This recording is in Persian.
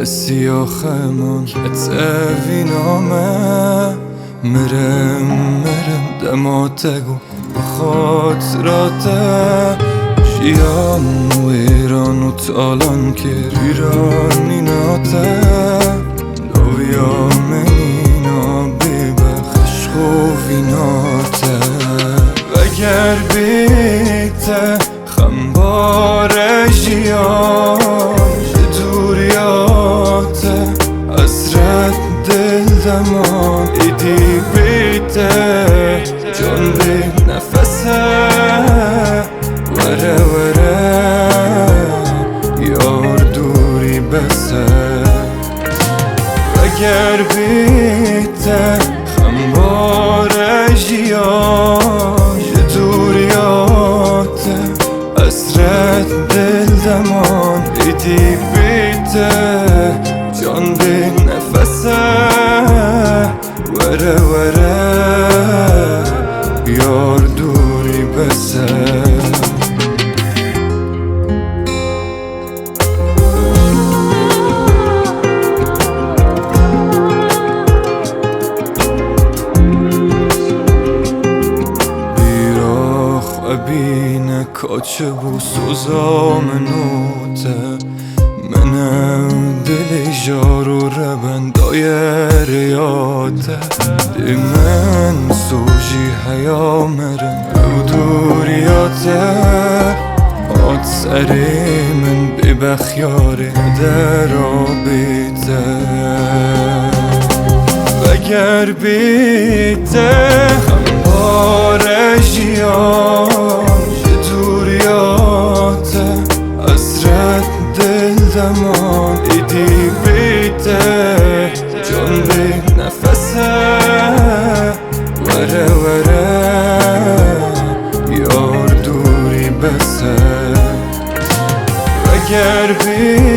سیاخمون اتوینامه مرم دماتگو خاطراته شیام و ایران و تالان که ایرانی ناته دویا منینا ببخش خوفیناته وگر بیته خمبار جیاش دوریاته حسرت دل دمان ایدی بیته جان به نفسه وره یار دوری بسه وگر بیته خمبار جیاش دوریاته حسرت دل دمان ایدی بیته جان به نفسه وره یار دوری بسه بینه کاچه بو سوزام نوته منم دل جارو ربندای ریاته دی من سوجی حیا مرم او دوریاته آت سری من ببخیاره در آبیته وگر بیته خمبار جیاش دوریاته حسرت دل دمان ایدی بیته جان به نفسه وره یار دوری بسه وگر بیته